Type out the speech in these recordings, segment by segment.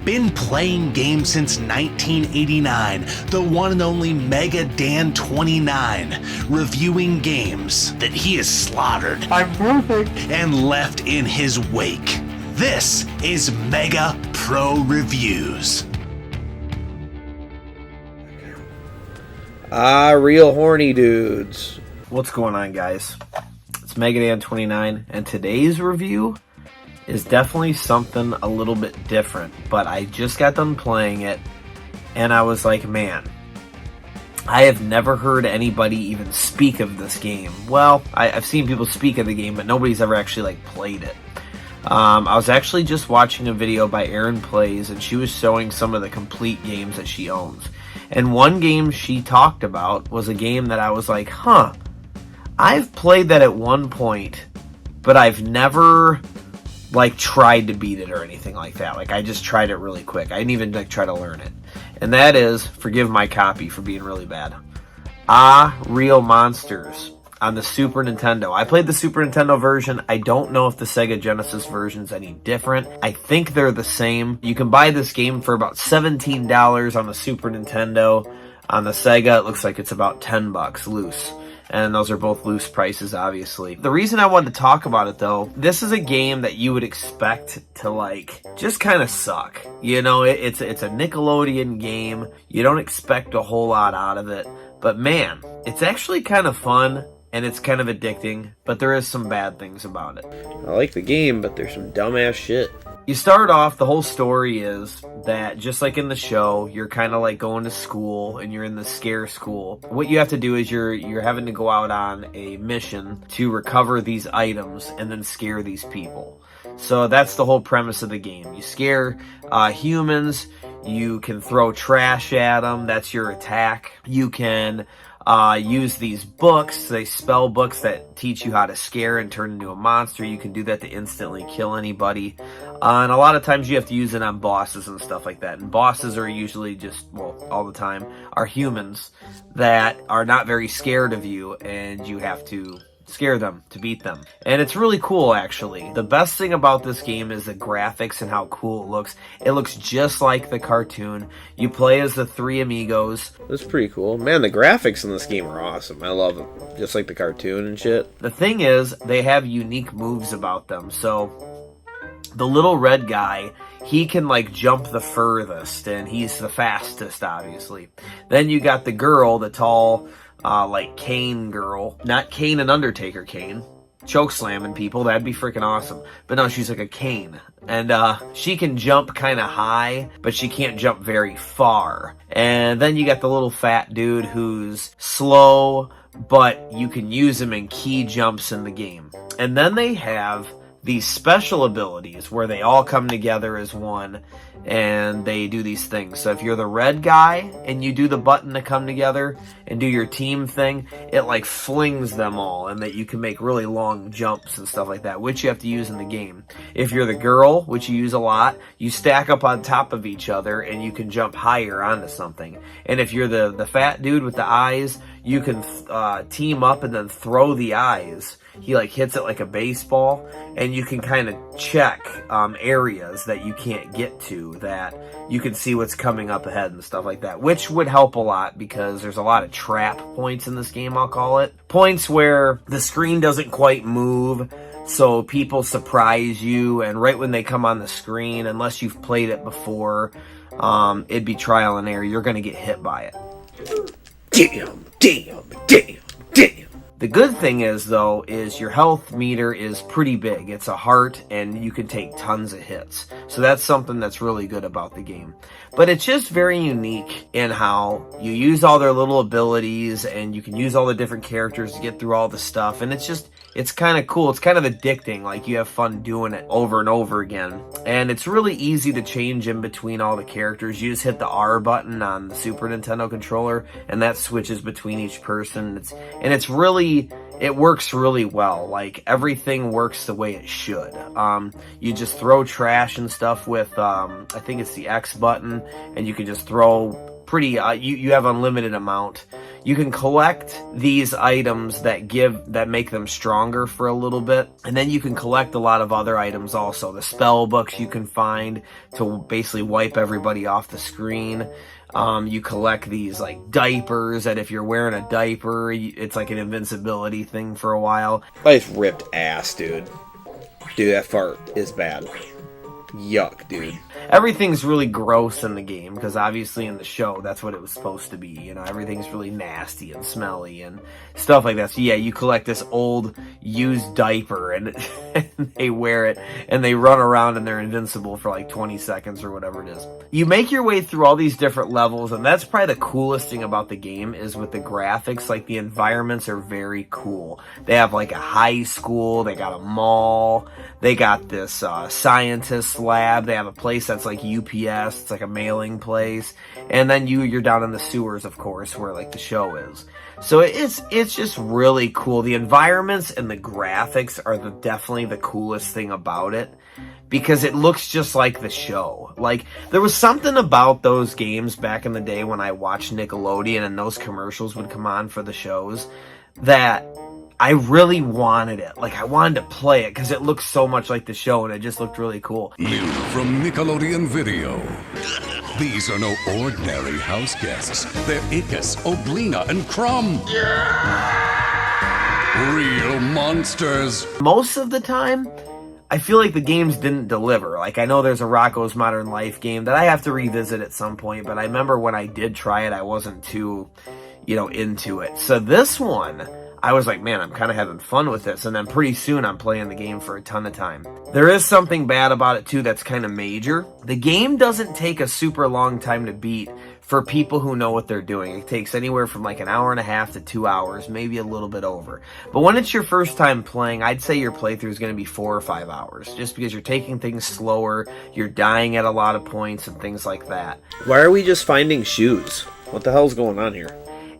Been playing games since 1989, the one and only Mega Dan29, reviewing games that he has slaughtered I'm perfect and left in his wake. This is Mega Pro Reviews. Real horny dudes. What's going on, guys? It's Megadan29, and today's review is definitely something a little bit different, but I just got done playing it, and I was like, man, I have never heard anybody even speak of this game. Well, I've seen people speak of the game, but nobody's ever actually, played it. I was actually just watching a video by Erin Plays, and she was showing some of the complete games that she owns. And one game she talked about was a game that I was like, I've played that at one point, but I've never tried to beat it or anything like that. I just tried it really quick. I didn't even try to learn it. And that is, forgive my copy for being really bad, Real Monsters on the Super Nintendo. I played the Super Nintendo version. I don't know if the Sega Genesis version's any different. I think they're the same. You can buy this game for about $17 on the Super Nintendo. On the Sega, it looks like it's about $10 loose. And those are both loose prices, obviously. The reason I wanted to talk about it, though, this is a game that you would expect to, just kind of suck. You know, it's a Nickelodeon game. You don't expect a whole lot out of it. But, man, it's actually kind of fun, and it's kind of addicting. But there is some bad things about it. I like the game, but there's some dumbass shit. You start off, the whole story is that, just like in the show, you're kind of going to school, and you're in the scare school. What you have to do is you're having to go out on a mission to recover these items and then scare these people. So that's the whole premise of the game. You scare humans, you can throw trash at them, that's your attack. You can use these books, they spell books that teach you how to scare and turn into a monster. You can do that to instantly kill anybody. And a lot of times you have to use it on bosses and stuff like that. And bosses are usually just, well, all the time, are humans that are not very scared of you, and you have to scare them to beat them. And it's really cool, actually. The best thing about this game is the graphics and how cool it looks. It looks just like the cartoon. You play as the three amigos. That's pretty cool. Man, the graphics in this game are awesome. I love them. Just like the cartoon and shit. The thing is, they have unique moves about them. So the little red guy, he can jump the furthest, and he's the fastest, obviously. Then you got the girl, the tall, Kane girl. Not Kane and Undertaker Kane. Choke slamming people, that'd be freaking awesome. But no, she's like a cane. And she can jump kind of high, but she can't jump very far. And then you got the little fat dude who's slow, but you can use him in key jumps in the game. And then they have these special abilities where they all come together as one, and they do these things. So if you're the red guy and you do the button to come together and do your team thing, it flings them all, and that you can make really long jumps and stuff like that, which you have to use in the game. If you're the girl, which you use a lot, you stack up on top of each other and you can jump higher onto something. And if you're the fat dude with the eyes, you can team up and then throw the eyes. He hits it like a baseball, and you can kind of check areas that you can't get to, that you can see what's coming up ahead and stuff like that, which would help a lot because there's a lot of trap points in this game, I'll call it. Points where the screen doesn't quite move, so people surprise you, and right when they come on the screen, unless you've played it before, it'd be trial and error. You're going to get hit by it. Damn. The good thing is, though, is your health meter is pretty big. It's a heart, and you can take tons of hits. So that's something that's really good about the game. But it's just very unique in how you use all their little abilities, and you can use all the different characters to get through all the stuff. And it's kind of cool. It's kind of addicting. You have fun doing it over and over again. And it's really easy to change in between all the characters. You just hit the R button on the Super Nintendo controller, and that switches between each person. It works really well. Everything works the way it should. You just throw trash and stuff with, I think it's the X button, and you can just throw pretty, you have unlimited amount. You can collect these items that make them stronger for a little bit, and then you can collect a lot of other items also. The spell books you can find to basically wipe everybody off the screen. You collect these like diapers that if you're wearing a diaper, it's like an invincibility thing for a while. I just ripped ass, dude. Dude, that fart is bad. Yuck, dude. Everything's really gross in the game, because obviously in the show, that's what it was supposed to be. You know, everything's really nasty and smelly and stuff like that. So yeah, you collect this old used diaper and, and they wear it and they run around and they're invincible for like 20 seconds or whatever it is. You make your way through all these different levels, and that's probably the coolest thing about the game is with the graphics. Like, the environments are very cool. They have like a high school, they got a mall, they got this scientist lab, they have a place that's like UPS, it's like a mailing place, and then you're down in the sewers, of course, where like the show is. So it's just really cool. The environments and the graphics are definitely the coolest thing about it, because it looks just like the show. Like, there was something about those games back in the day when I watched Nickelodeon and those commercials would come on for the shows that I really wanted it. Like, I wanted to play it because it looked so much like the show and it just looked really cool. New from Nickelodeon Video. These are no ordinary house guests. They're Ickis, Oblina, and Crumb. Real monsters. Most of the time, I feel like the games didn't deliver. Like, I know there's a Rocko's Modern Life game that I have to revisit at some point, but I remember when I did try it, I wasn't too, into it. So this one, I was like, man, I'm kind of having fun with this. And then pretty soon I'm playing the game for a ton of time. There is something bad about it too that's kind of major. The game doesn't take a super long time to beat for people who know what they're doing. It takes anywhere from like an hour and a half to 2 hours, maybe a little bit over. But when it's your first time playing, I'd say your playthrough is going to be 4 or 5 hours, just because you're taking things slower, you're dying at a lot of points and things like that. Why are we just finding shoes? What the hell's going on here?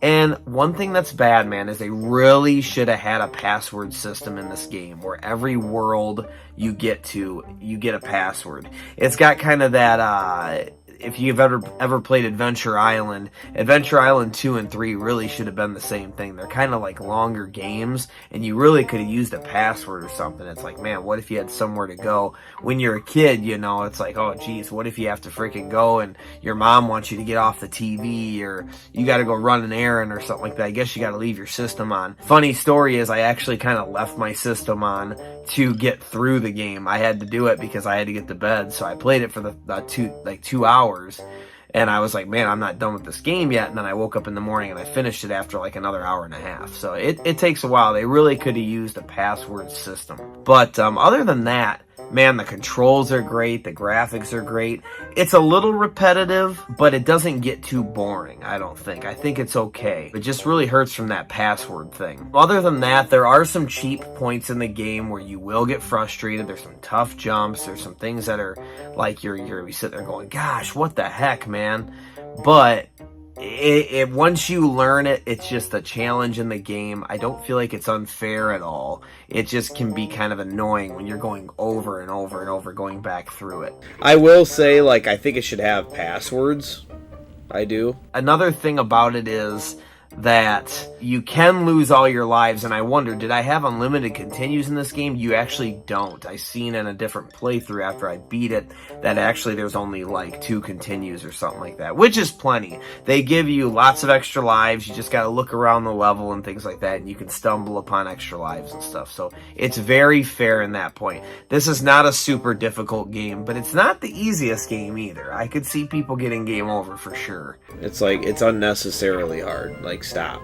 And one thing that's bad, man, is they really should have had a password system in this game where every world you get to, you get a password. It's got kind of that, if you've ever played Adventure Island 2 and 3 really should have been the same thing. They're kind of like longer games, and you really could have used a password or something. It's like, man, what if you had somewhere to go? When you're a kid, it's like, oh, geez, what if you have to freaking go and your mom wants you to get off the TV, or you got to go run an errand or something like that? I guess you got to leave your system on. Funny story is I actually kind of left my system on to get through the game. I had to do it because I had to get to bed, so I played it for the 2 hours. And I was like, man, I'm not done with this game yet. And then I woke up in the morning and I finished it after like another hour and a half. So it takes a while. They really could have used a password system. But other than that, man, the controls are great. The graphics are great. It's a little repetitive, but it doesn't get too boring, I don't think. I think it's okay. It just really hurts from that password thing. Other than that, there are some cheap points in the game where you will get frustrated. There's some tough jumps. There's some things that are like you're going to be sitting there going, gosh, what the heck, man? But once you learn it, it's just a challenge in the game. I don't feel like it's unfair at all. It just can be kind of annoying when you're going over and over and over, going back through it. I will say, like, I think it should have passwords. I do. Another thing about it is that you can lose all your lives, and I wonder, did I have unlimited continues in this game? You actually don't. I seen in a different playthrough after I beat it that actually there's only like 2 continues or something like that, which is plenty. They give you lots of extra lives. You just got to look around the level and things like that, and you can stumble upon extra lives and stuff. So it's very fair in that point. This is not a super difficult game, but it's not the easiest game either. I could see people getting game over for sure. It's like, it's unnecessarily hard. Like, stop.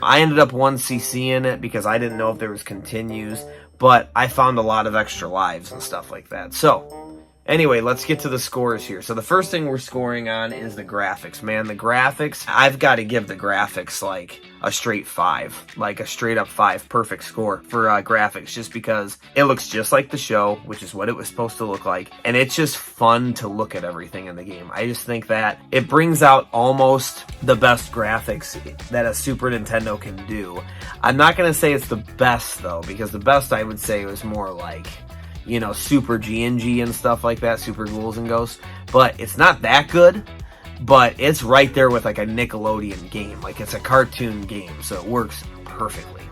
I ended up 1cc in it because I didn't know if there was continues, but I found a lot of extra lives and stuff like that. So, anyway, let's get to the scores here. So the first thing we're scoring on is the graphics. Man, the graphics, I've got to give the graphics like a straight 5. Like a straight up 5. Perfect score for graphics, just because it looks just like the show, which is what it was supposed to look like. And it's just fun to look at everything in the game. I just think that it brings out almost the best graphics that a Super Nintendo can do. I'm not going to say it's the best, though, because the best I would say was more like, Super G&G and stuff like that, Super Ghouls and Ghosts. But it's not that good. but it's right there with like a Nickelodeon game. Like it's a cartoon game, so it works perfectly.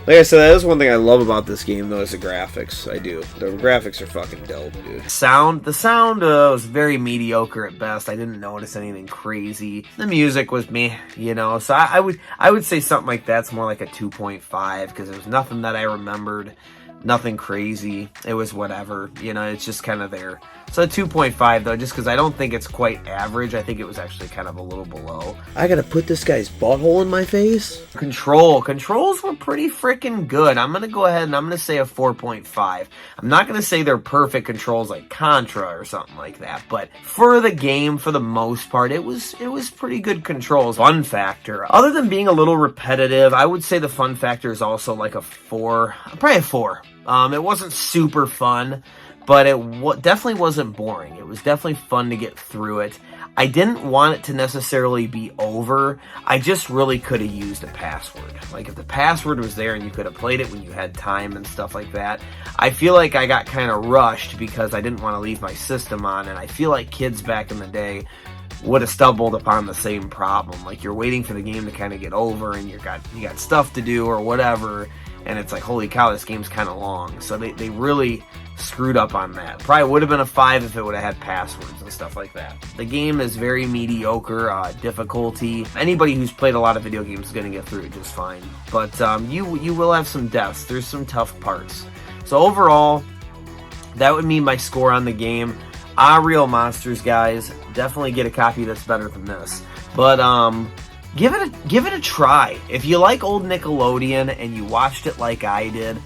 Like I said, that is one thing I love about this game, though, is the graphics. I do. The graphics are fucking dope, dude. The sound was very mediocre at best. I didn't notice anything crazy. The music was meh, you know. So I would say something like that's more like a 2.5 because there was nothing that I remembered, nothing crazy. It was whatever, you know. It's just kind of there. So a 2.5 though, just because I don't think it's quite average. I think it was actually kind of a little below. I gotta put this guy's butthole in my face? Controls were pretty freaking good. I'm gonna go ahead and I'm gonna say a 4.5. I'm not gonna say they're perfect controls like Contra or something like that, but for the game, for the most part, it was pretty good controls. Fun factor, other than being a little repetitive, I would say the fun factor is also like a 4, probably a 4. It wasn't super fun, but it definitely wasn't boring. It was definitely fun to get through it. I didn't want it to necessarily be over. I just really could have used a password. Like if the password was there and you could have played it when you had time and stuff like that. I feel like I got kind of rushed because I didn't want to leave my system on, and I feel like kids back in the day would have stumbled upon the same problem. Like you're waiting for the game to kind of get over and you got stuff to do or whatever, and it's like, holy cow, this game's kind of long. So they really screwed up on that. Probably would have been a 5 if it would have had passwords and stuff like that. The game is very mediocre difficulty. Anybody who's played a lot of video games is going to get through it just fine. But you will have some deaths. There's some tough parts. So overall, that would mean my score on the game. Real Monsters, guys. Definitely get a copy that's better than this. But give it a try. If you like old Nickelodeon and you watched it like I did,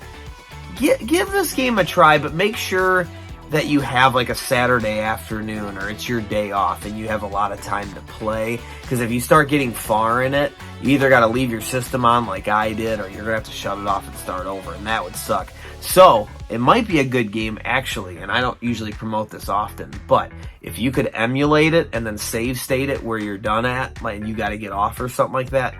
give this game a try, but make sure that you have like a Saturday afternoon or it's your day off and you have a lot of time to play. Because if you start getting far in it, you either got to leave your system on like I did, or you're going to have to shut it off and start over, and that would suck. So it might be a good game actually, and I don't usually promote this often, but if you could emulate it and then save state it where you're done at, like you got to get off or something like that,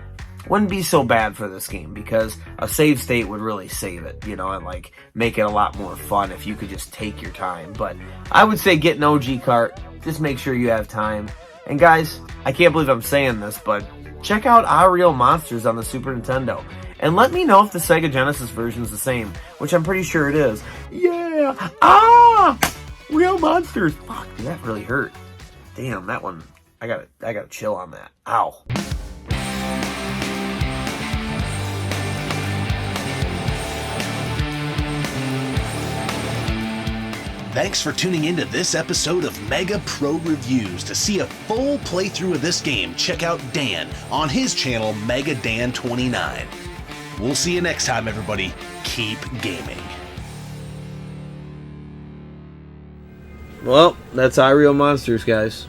wouldn't be so bad for this game, because a save state would really save it, you know, and like make it a lot more fun if you could just take your time. But I would say get an OG cart, just make sure you have time. And guys, I can't believe I'm saying this, but check out Real Monsters on the Super Nintendo. And let me know if the Sega Genesis version is the same, which I'm pretty sure it is. Yeah! Real Monsters! Fuck, dude, that really hurt. Damn, that one, I gotta chill on that. Ow. Thanks for tuning into this episode of Mega Pro Reviews. To see a full playthrough of this game, check out Dan on his channel, MegaDan29. We'll see you next time, everybody. Keep gaming. Well, that's Real Monsters, guys.